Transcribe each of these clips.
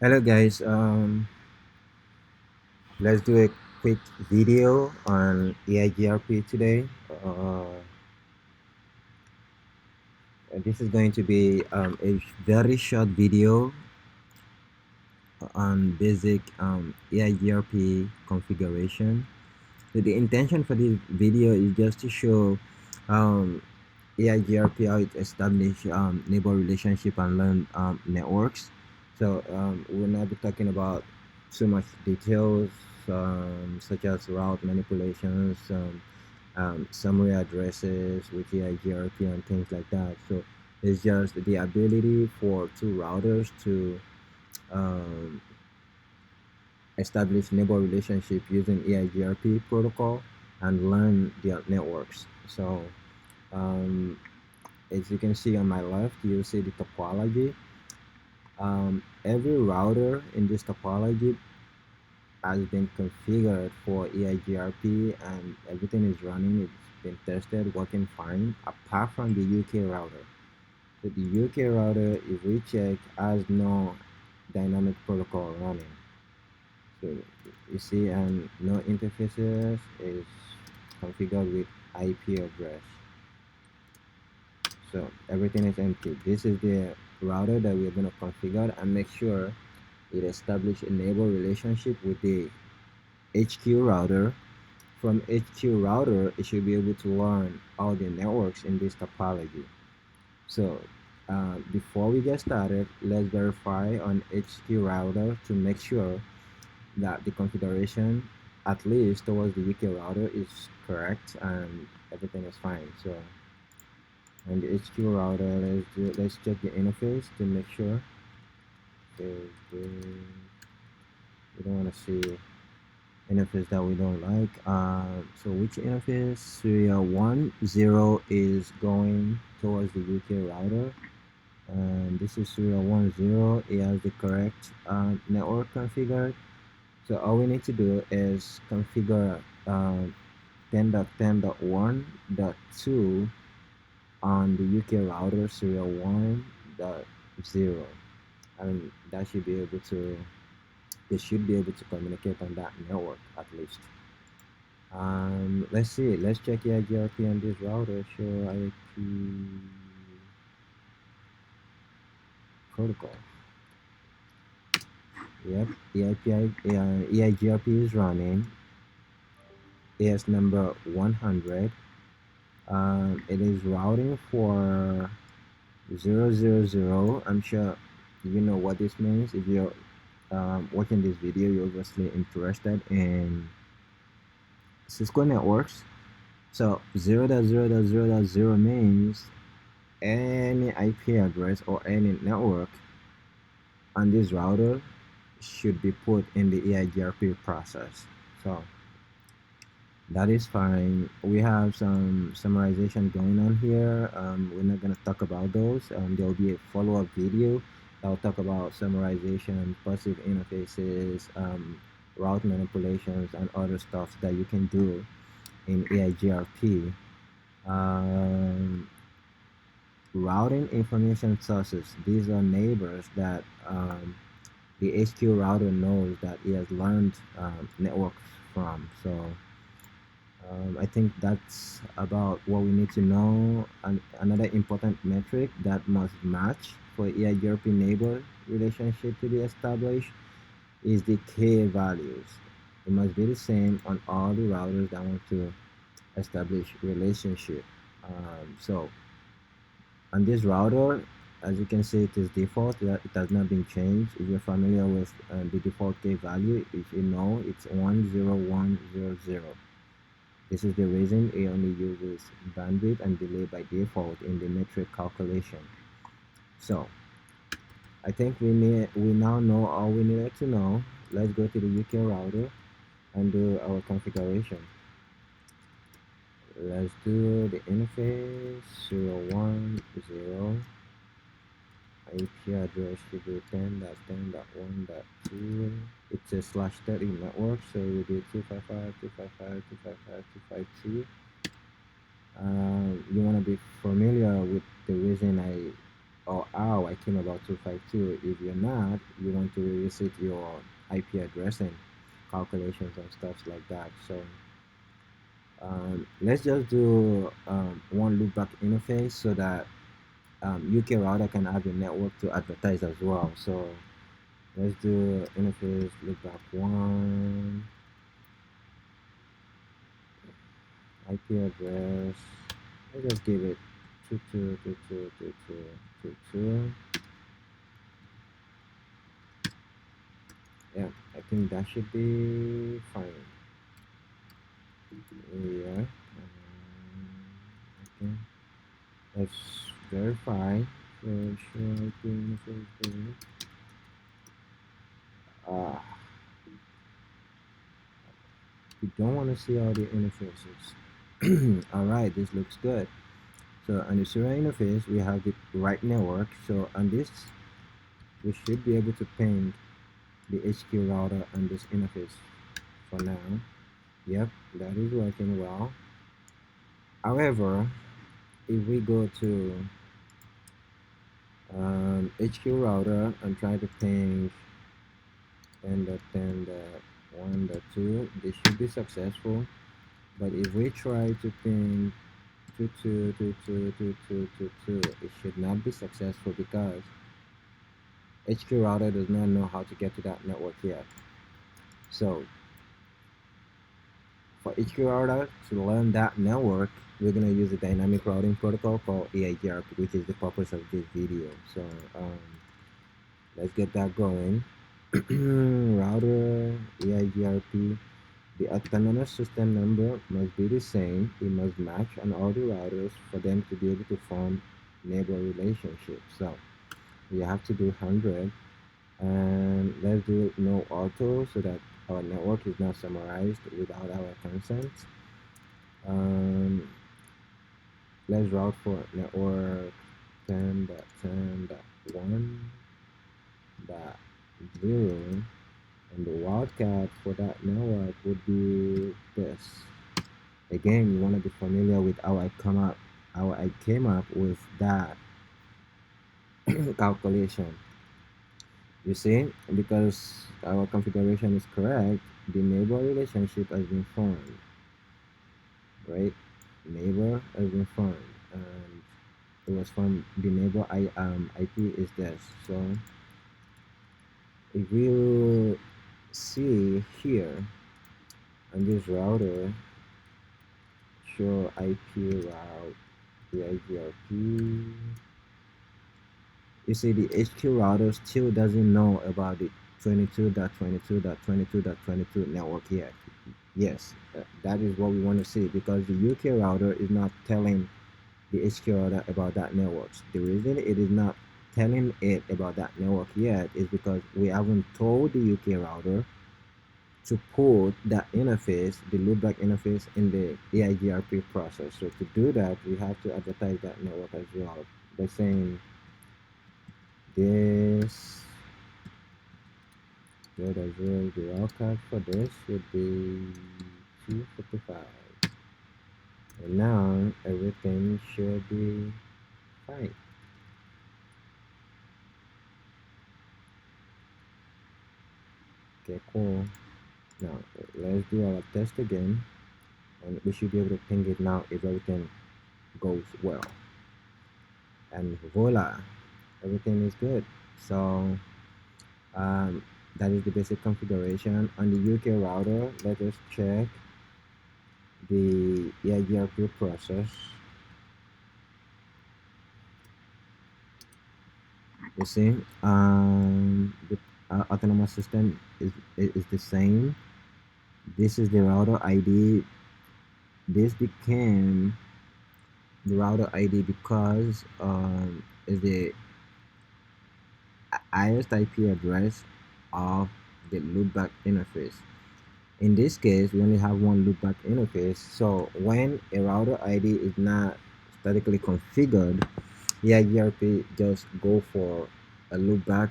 Hello guys, let's do a quick video on EIGRP today. This is going to be a very short video on basic EIGRP configuration. So the intention for this video is just to show um, EIGRP, how it establish neighbor relationship and learn networks. So we'll not be talking about too much details such as route manipulations, summary addresses with EIGRP and things like that. So it's just the ability for two routers to um, establish neighbor relationship using EIGRP protocol and learn their networks. So um, as you can see on my left, you see the topology. Every router in this topology has been configured for EIGRP and everything is running. It's been tested, working fine, apart from the UK router. So the UK router, if we check, has no dynamic protocol running. So you see, and no interfaces is configured with IP address. So everything is empty. This is the router that we're going to configure and make sure it establish a neighbor relationship with the HQ router. From HQ router, it should be able to learn all the networks in this topology. So before we get started, let's verify on HQ router to make sure that the configuration, at least towards the UK router, is correct and everything is fine. So on the HQ router, let's check the interface to make sure. So we don't want to see interface that we don't like. So which interface? Serial 10 is going towards the UK router, and this is serial 10. It has the correct network configured. So all we need to do is configure 10.10.1.2 on the UK router serial 1.0, and that should be able to they should be able to communicate on that network at least. Let's see. Let's check EIGRP on this router. Show IP protocol. Yep, EIGRP is running. AS number 100. It is routing for 000. I'm sure you know what this means. If you're watching this video, you're obviously interested in Cisco networks. So 0.0.0.0 means any IP address or any network on this router should be put in the EIGRP process. So that is fine. We have some summarization going on here. We're not going to talk about those. There will be a follow-up video that will talk about summarization, passive interfaces, route manipulations, and other stuff that you can do in EIGRP. Routing information sources. These are neighbors that the HQ router knows that he has learned networks from. So I think that's about what we need to know. And another important metric that must match for EIGRP neighbor relationship to be established is the K values. It must be the same on all the routers that want to establish relationship. So on this router, as you can see, it is default. It has not been changed. If you're familiar with the default K value, if you know, it's 10100. This is the reason it only uses bandwidth and delay by default in the metric calculation. So I think we now know all we needed to know. Let's go to the UK router and do our configuration. Let's do the interface 010. IP address should be 10.10.1.2. It's a /30 network, so we do 255.255.252. You want to be familiar with the reason I or how I came about 252. If you're not, you want to revisit your IP addressing calculations and stuff like that. So let's just do one loopback interface so that UK router can have a network to advertise as well. So let's do interface loopback one, IP address. Let's just give it 22222222. Yeah, I think that should be fine. Yeah. Okay. Let's verify. So sure IP interface. Ah, we don't want to see all the interfaces. All right, this looks good. So on the serial interface, we have the right network. So on this, we should be able to ping the HQ router on this interface for now. Yep, that is working well. However, if we go to HQ router and try to ping 10.10.1.2, this should be successful. But if we try to ping 22222222, it should not be successful because HQ router does not know how to get to that network yet. So for HQ router to learn that network, we're going to use a dynamic routing protocol called EIGRP, which is the purpose of this video. So let's get that going. Router EIGRP. The autonomous system number must be the same. It must match on all the routers for them to be able to form neighbor relationships. So you have to do 100, and let's do no auto so that our network is not summarized without our consent. Um, let's route for network 10.10.1.0, and the wildcard for that network would be this. Again, you want to be familiar with how I came up with that calculation. You see, because our configuration is correct, the neighbor relationship has been formed, right? Neighbor has been formed, and it was from the neighbor IP is this. So if you see here on this router, show IP route the IGRP. You see the HQ router still doesn't know about the 22.22.22.22 network yet. Yes, that is what we want to see because the UK router is not telling the HQ router about that network. The reason it is not telling it about that network yet is because we haven't told the UK router to put that interface, the loopback interface, in the EIGRP process. So to do that, we have to advertise that network as well by saying this 0.0, the wildcard for this would be 255. And now everything should be fine. Okay, cool. Now let's do our test again, and we should be able to ping it now if everything goes well. And voila, everything is good. So um, that is the basic configuration. On the UK router, let us check the EIGRP process. You see, the autonomous system is the same. This is the router ID. This became the router ID because is the highest IP address of the loopback interface. In this case, we only have one loopback interface. So when a router ID is not statically configured, EIGRP just go for a loopback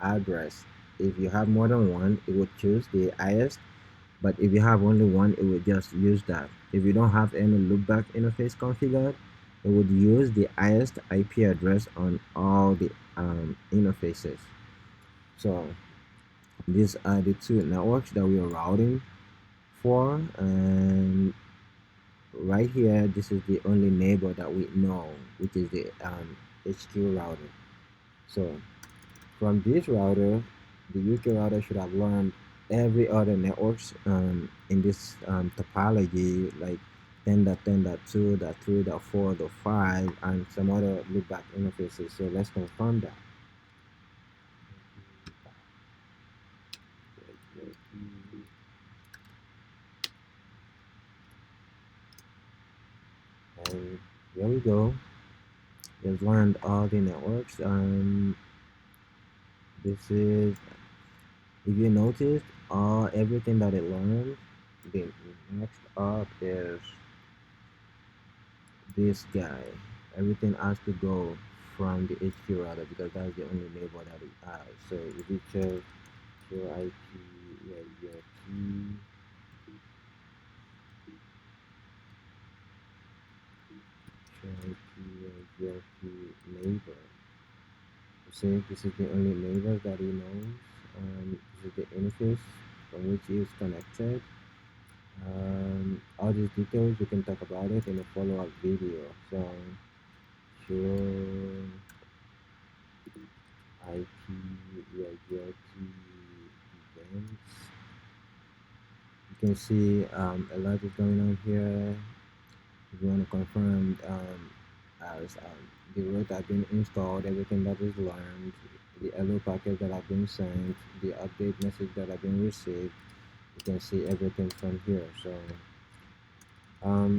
address. If you have more than one, it would choose the highest, but if you have only one, it would just use that. If you don't have any loopback interface configured, it would use the highest IP address on all the interfaces. So these are the two networks that we are routing for, and right here, this is the only neighbor that we know, which is the HQ router. So from this router, the UK router should have learned every other networks in this topology, like 10.10.2.3.4.5, and some other loopback interfaces. So let's confirm that. And here we go. We've learned all the networks. This is, if you notice, everything that it learned. The next up is this guy. Everything has to go from the HQ router because that's the only label that it has. So if you check your IP, yeah, your key, your IP, your key neighbor. You see, this is the only neighbor that he knows. This is the interface from which he is connected. All these details we can talk about it in a follow-up video. So sure IP, EIGRP events. You can see a lot is going on here. If you want to confirm as the route have been installed, everything that is learned, the hello packet that have been sent, the update message that have been received, you can see everything from here. So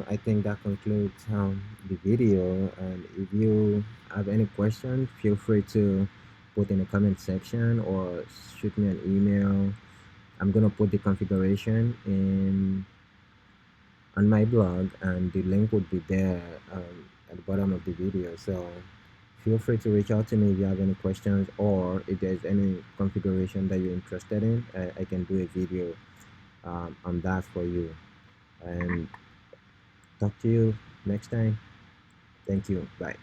I think that concludes the video. And if you have any questions, feel free to put in the comment section or shoot me an email. I'm gonna put the configuration in on my blog, and the link would be there at the bottom of the video. So feel free to reach out to me if you have any questions, or if there's any configuration that you're interested in. I can do a video on that for you. And talk to you next time. Thank you. Bye.